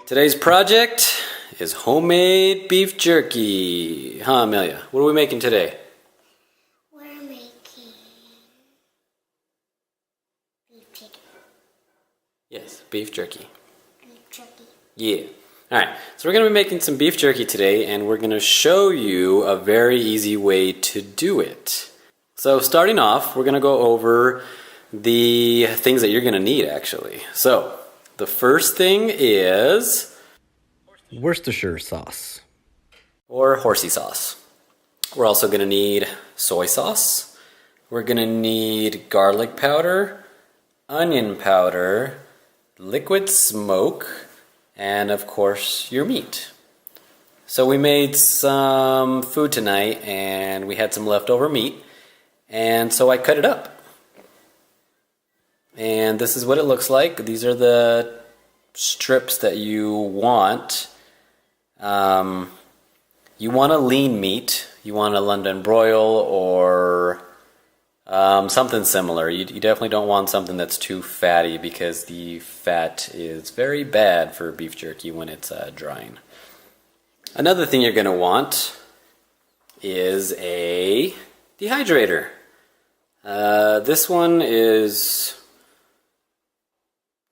Today's project is homemade beef jerky. Huh, Amelia? What are we making today? We're making beef chicken. Yes, beef jerky. Beef jerky. Yeah. Alright, so we're going to be making some beef jerky today, and we're going to show you a very easy way to do it. So starting off, we're going to go over the things that you're going to need actually. So the first thing is Worcestershire sauce or horsey sauce. We're also going to need soy sauce. We're going to need garlic powder, onion powder, liquid smoke, and of course your meat. So we made some food tonight and we had some leftover meat, and so I cut it up. And this is what it looks like. These are the strips that you want. You want a lean meat. You want a London broil or something similar. You definitely don't want something that's too fatty, because the fat is very bad for beef jerky when it's drying. Another thing you're going to want is a dehydrator. This one is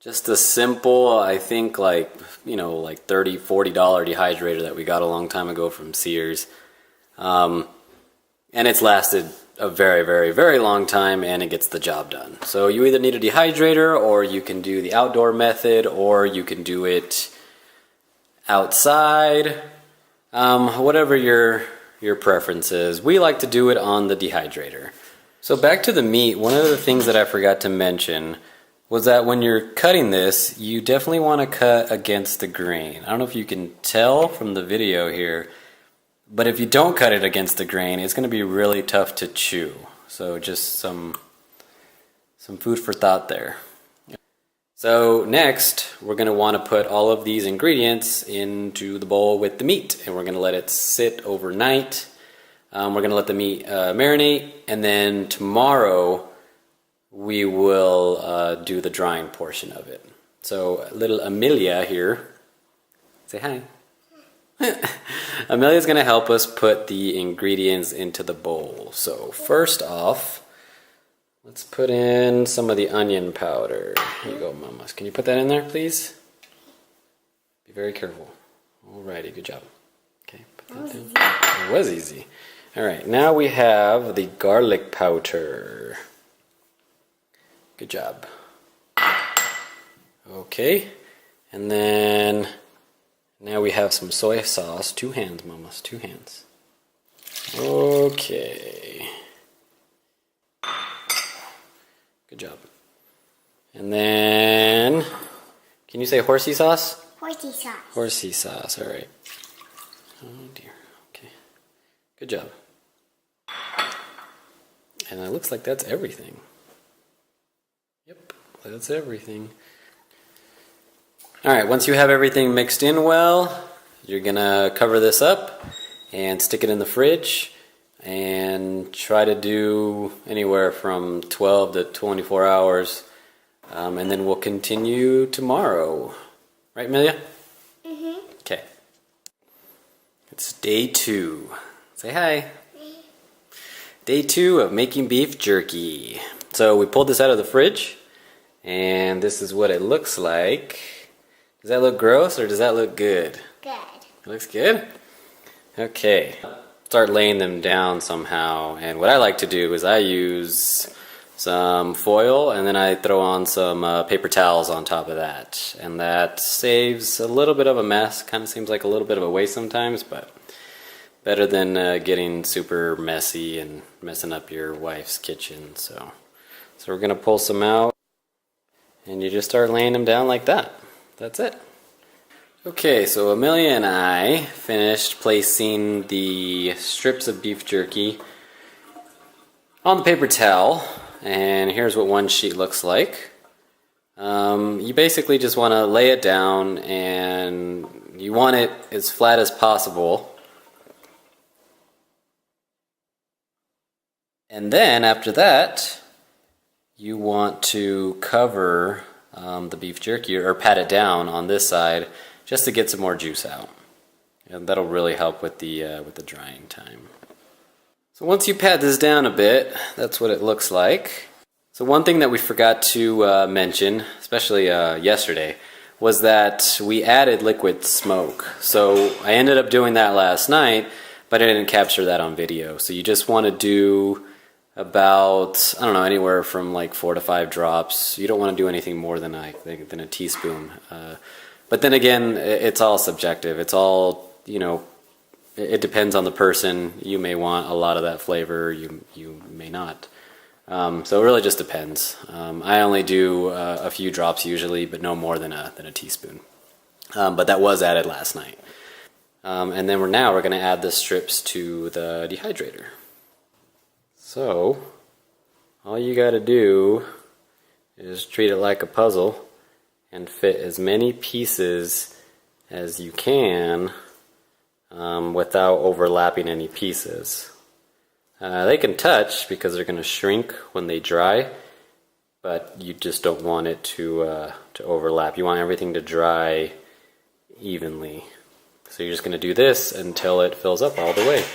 just a simple, I think like $30, $40 dehydrator that we got a long time ago from Sears. And it's lasted a very, very, very long time, and it gets the job done. So you either need a dehydrator, or you can do the outdoor method, or you can do it outside. Whatever your preference is. We like to do it on the dehydrator. So back to the meat, one of the things that I forgot to mention was that when you're cutting this, you definitely want to cut against the grain. I don't know if you can tell from the video here, but if you don't cut it against the grain, it's going to be really tough to chew. So just some food for thought there. So next, we're going to want to put all of these ingredients into the bowl with the meat, and we're going to let it sit overnight. We're going to let the meat marinate, and then tomorrow we will do the drying portion of it. So little Amelia here, say hi. Amelia's going to help us put the ingredients into the bowl. So first off, let's put in some of the onion powder. Here you go, Mamas. Can you put that in there, please? Be very careful. Alrighty, good job. Okay, put that down. It was easy. Alright, now we have the garlic powder. Good job. Okay, and then now we have some soy sauce. 2 hands, Mamas, 2 hands. Okay. Good job. And then, can you say horsey sauce? Horsey sauce. Horsey sauce, alright. Oh dear, okay. Good job. And it looks like that's everything. Yep, that's everything. Alright, once you have everything mixed in well, you're gonna cover this up and stick it in the fridge and try to do anywhere from 12 to 24 hours, and then we'll continue tomorrow. Right, Amelia? Mm-hmm. Okay. It's day 2. Say hi. Day 2 of making beef jerky. So we pulled this out of the fridge, and this is what it looks like. Does that look gross, or does that look good? Good. It looks good? Okay. Start laying them down somehow, and what I like to do is I use some foil, and then I throw on some paper towels on top of that, and that saves a little bit of a mess. Kind of seems like a little bit of a waste sometimes, but better than getting super messy and messing up your wife's kitchen. So we're gonna pull some out, and you just start laying them down like that. That's it. Okay, so Amelia and I finished placing the strips of beef jerky on the paper towel, and here's what one sheet looks like. You basically just want to lay it down, and you want it as flat as possible. And then after that, you want to cover the beef jerky, or pat it down on this side, just to get some more juice out. And that'll really help with the drying time. So once you pat this down a bit, that's what it looks like. So one thing that we forgot to mention, especially yesterday, was that we added liquid smoke. So I ended up doing that last night, but I didn't capture that on video. So you just want to do about, I don't know, anywhere from like 4 to 5 drops. You don't want to do anything more than a teaspoon. But then again, it's all subjective. It's all, you know, it depends on the person. You may want a lot of that flavor, you may not. So it really just depends. I only do a few drops usually, but no more than a teaspoon. But that was added last night. And then we're going to add the strips to the dehydrator. So all you got to do is treat it like a puzzle and fit as many pieces as you can without overlapping any pieces. They can touch because they're going to shrink when they dry, but you just don't want it to overlap. You want everything to dry evenly. So you're just going to do this until it fills up all the way.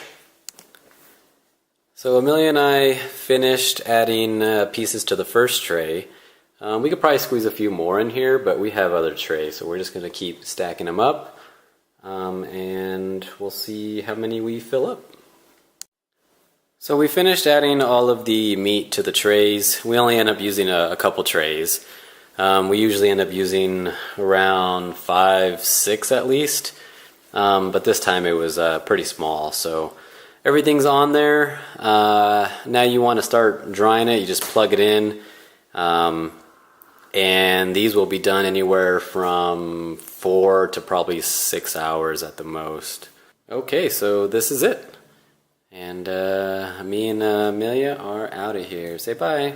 So Amelia and I finished adding pieces to the first tray. We could probably squeeze a few more in here, but we have other trays, so we're just going to keep stacking them up, and we'll see how many we fill up. So we finished adding all of the meat to the trays. We only end up using a couple trays. We usually end up using around 5, 6 at least, but this time it was pretty small, so everything's on there. Now you want to start drying it. You just plug it in, and these will be done anywhere from 4 to probably 6 hours at the most. Okay, so this is it. And me and Amelia are out of here. Say bye.